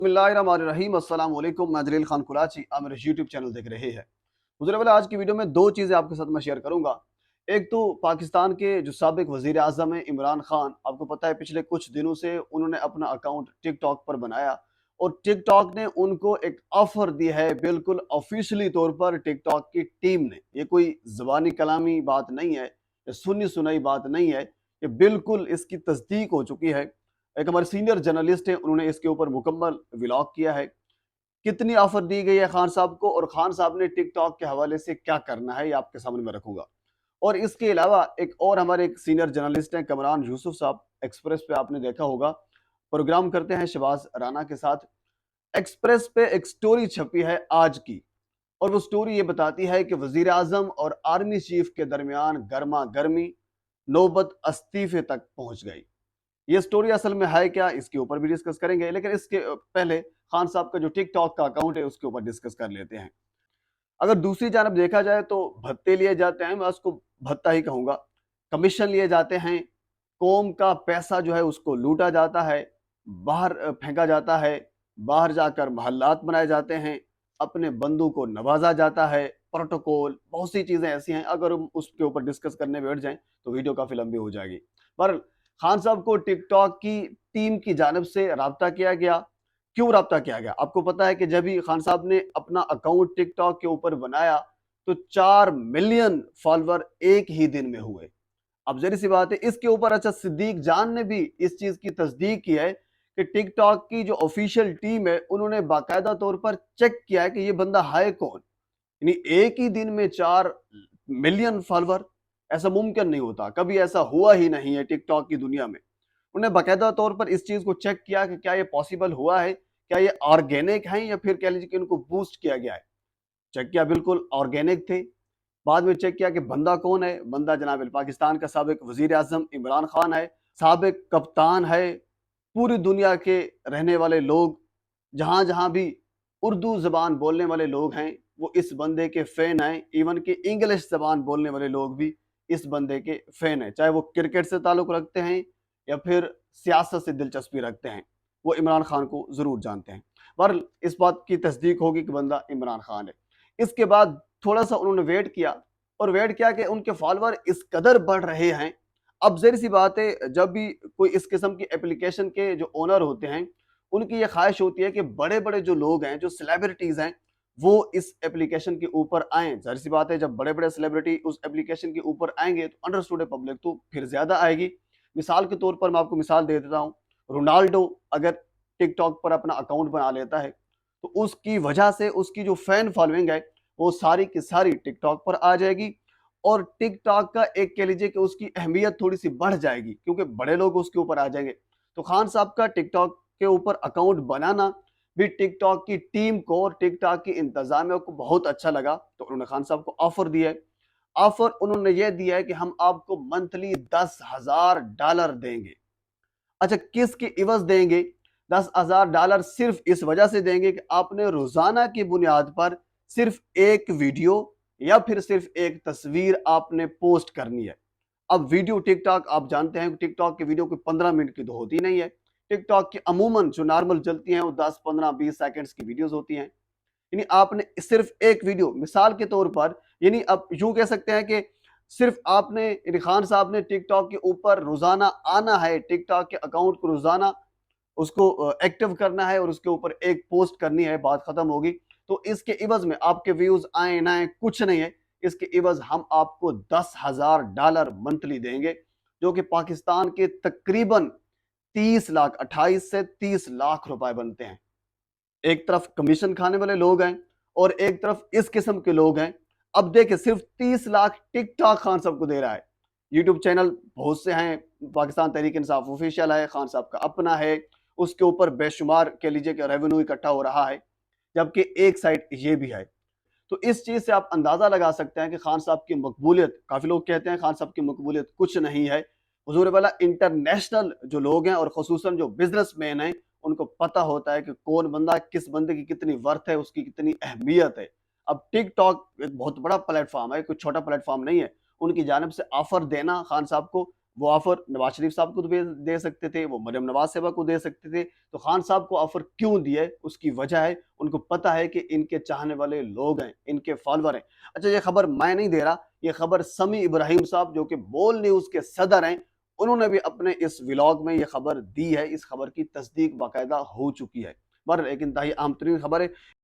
बिस्मिल्लाहिर्रहमानिर्रहीम अस्सलाम वालेकुम। मैं जलील खान कुराची, आप मेरे यूट्यूब चैनल देख रहे हैं। हुज़ूर वाला आज की वीडियो में दो चीज़ें आपके साथ मैं शेयर करूंगा। एक तो पाकिस्तान के जो साबिक वज़ीर आज़म हैं इमरान खान, आपको पता है पिछले कुछ दिनों से उन्होंने अपना अकाउंट टिकटॉक पर बनाया और टिकटॉक ने उनको एक ऑफर दी है, बिल्कुल ऑफिशियली तौर पर टिकटॉक की टीम ने। ये कोई ज़बानी कलामी बात नहीं है, ये सुनी सुनाई बात नहीं है, ये बिल्कुल इसकी तस्दीक हो चुकी है। एक हमारे सीनियर जर्नलिस्ट हैं, उन्होंने इसके ऊपर मुकम्मल व्लॉग किया है। कितनी ऑफर दी गई है खान साहब को और खान साहब ने टिकटॉक के हवाले से क्या करना है, ये आपके सामने मैं रखूंगा। और इसके अलावा एक और हमारे एक सीनियर जर्नलिस्ट हैं कमरान यूसुफ साहब, एक्सप्रेस पे आपने देखा होगा, प्रोग्राम करते हैं शहबाज राना के साथ। एक्सप्रेस पे एक स्टोरी छपी है आज की, और वो स्टोरी ये बताती है कि वजीर आजम और आर्मी चीफ के दरमियान गर्मा गर्मी नौबत इस्तीफे तक पहुंच गई। ये स्टोरी असल में है क्या, इसके ऊपर भी डिस्कस करेंगे, लेकिन इसके पहले खान साहब का जो टिकटॉक का अकाउंट है उसके ऊपर डिस्कस कर लेते हैं। अगर दूसरी जानब देखा जाए तो भत्ते लिए जाते हैं, मैं उसको भत्ता ही कहूंगा, कमीशन लिए जाते हैं, कौम का पैसा जो है उसको लूटा जाता है, बाहर फेंका जाता है, बाहर जाकर महल्लात बनाए जाते हैं, अपने बंधु को नवाजा जाता है, प्रोटोकॉल, बहुत सी चीजें ऐसी हैं, अगर हम उसके ऊपर डिस्कस करने बैठ जाएं तो वीडियो काफी लंबी हो जाएगी। पर खान साहब को टिकटॉक की टीम की जानब से राब्ता किया गया। क्यों राब्ता किया गया? आपको पता है कि जब भी खान साहब ने अपना अकाउंट टिकटॉक के ऊपर बनाया तो 4 मिलियन फॉलोवर एक ही दिन में हुए। अब जरी सी बात है इसके ऊपर, अच्छा सिद्दीक जान ने भी इस चीज की तस्दीक की है कि टिकटॉक की जो ऑफिशियल टीम है उन्होंने बाकायदा तौर पर चेक किया है कि ये बंदा है कौन। यानी एक ही दिन में 4 मिलियन फॉलोवर, ऐसा मुमकिन नहीं होता, कभी ऐसा हुआ ही नहीं है टिकटॉक की दुनिया में। उन्हें बाकायदा तौर पर इस चीज को चेक किया कि क्या ये पॉसिबल हुआ है, क्या ये ऑर्गेनिक है या फिर कह लीजिए कि इनको बूस्ट किया गया है। चेक किया, बिल्कुल ऑर्गेनिक थे। बाद में चेक किया कि बंदा कौन है। बंदा जनाब पाकिस्तान का साबिक वजीर आजम इमरान खान है, साबिक कप्तान है। पूरी दुनिया के रहने वाले लोग, जहां जहां भी उर्दू जबान बोलने वाले लोग हैं, वो इस बंदे के फैन हैं। इवन कि इंग्लिश जबान बोलने वाले लोग भी इस बंदे के फैन हैं, चाहे वो क्रिकेट से ताल्लुक रखते हैं या फिर सियासत से दिलचस्पी रखते हैं, वो इमरान खान को जरूर जानते हैं। पर इस बात की तस्दीक होगी कि बंदा इमरान खान है। इसके बाद थोड़ा सा उन्होंने वेट किया, और वेट किया कि उनके फॉलोअर इस कदर बढ़ रहे हैं। अब जहरी सी बात है, जब भी कोई इस किस्म की एप्लीकेशन के जो ओनर होते हैं उनकी ये ख्वाहिश होती है कि बड़े बड़े जो लोग हैं, जो सेलिब्रिटीज हैं, वो इस एप्लीकेशन के ऊपर आए। जाहिर सी बात है जब बड़े बड़े सेलिब्रिटी उस एप्लीकेशन के ऊपर आएंगे तो अंडरस्टूड है पब्लिक तो फिर ज्यादा आएगी। मिसाल के तौर पर मैं आपको मिसाल दे देता हूँ, रोनाल्डो अगर टिकटॉक पर अपना अकाउंट बना लेता है तो उसकी वजह से उसकी जो फैन फॉलोइंग है वो सारी की सारी टिकटॉक पर आ जाएगी, और टिकटॉक का एक कह लीजिए कि उसकी अहमियत थोड़ी सी बढ़ जाएगी क्योंकि बड़े लोग उसके ऊपर आ जाएंगे। तो खान साहब का टिकटॉक के ऊपर अकाउंट बनाना भी टिकटॉक की टीम को और टिकटॉक की इंतजामिया को बहुत अच्छा लगा, तो उन्होंने खान साहब को ऑफर दिया है। ऑफर उन्होंने यह दिया है कि हम आपको मंथली $10,000 देंगे। अच्छा, किसके इवज देंगे? $10,000 सिर्फ इस वजह से देंगे कि आपने रोजाना की बुनियाद पर सिर्फ एक वीडियो या फिर सिर्फ एक तस्वीर आपने पोस्ट करनी है। अब वीडियो टिकटॉक आप जानते हैं टिकटॉक की वीडियो कोई 15 मिनट की तो होती नहीं है। टिकटॉक की अमूमन जो नॉर्मल चलती हैं वो 10 15 20 सेकंड्स की वीडियोस होती हैं। यानी आपने सिर्फ एक वीडियो, मिसाल के तौर पर, यानी अब यूं कह सकते हैं कि सिर्फ आपने, यानी खान साहब ने टिकटॉक के ऊपर रोजाना आना है, टिकटॉक के अकाउंट को रोजाना उसको एक्टिव करना है और उसके ऊपर एक पोस्ट करनी है, बात खत्म होगी। तो इसके इवज में आपके व्यूज आए ना आए कुछ नहीं है, इसके इवज हम आपको $10,000 मंथली देंगे, जो कि पाकिस्तान के तकरीबन 30 लाख, 28 से 30 लाख रुपए बनते हैं। एक तरफ कमीशन खाने वाले लोग हैं और एक तरफ इस किस्म के लोग हैं। अब देखिए सिर्फ 30 लाख टिकटॉक खान साहब को दे रहा है। यूट्यूब चैनल बहुत से हैं, पाकिस्तान तहरीक इंसाफ ऑफिशियल है, खान साहब का अपना है, उसके ऊपर बेशुमार कह लीजिए कि रेवेन्यू इकट्ठा हो रहा है, जबकि एक साइड ये भी है। तो इस चीज से आप अंदाजा लगा सकते हैं कि खान साहब की मकबूलियत, काफी लोग कहते हैं खान साहब की मकबूलियत कुछ नहीं है। हुजूर वाला इंटरनेशनल जो लोग हैं और खसूसन जो बिजनेसमैन हैं उनको पता होता है कि कौन बंदा, किस बंदे की कितनी वर्थ है, उसकी कितनी अहमियत है। अब टिकटॉक एक बहुत बड़ा प्लेटफॉर्म है, कोई छोटा प्लेटफॉर्म नहीं है। उनकी जानिब से ऑफर देना खान साहब को वो ऑफर नवाज शरीफ साहब को दे सकते थे, वो मरियम नवाज साहबा को दे सकते थे, तो खान साहब को ऑफर क्यों दिया है? उसकी वजह है, उनको पता है कि इनके चाहने वाले लोग हैं, इनके फॉलोअर हैं। अच्छा, ये खबर मैं नहीं दे रहा, ये खबर समी इब्राहिम साहब जो कि बोल न्यूज के सदर हैं, उन्होंने भी अपने इस व्लॉग में ये खबर दी है। इस खबर की तस्दीक बाकायदा हो चुकी है। बहरहाल एक इंतहाई अहम तरीन खबर है।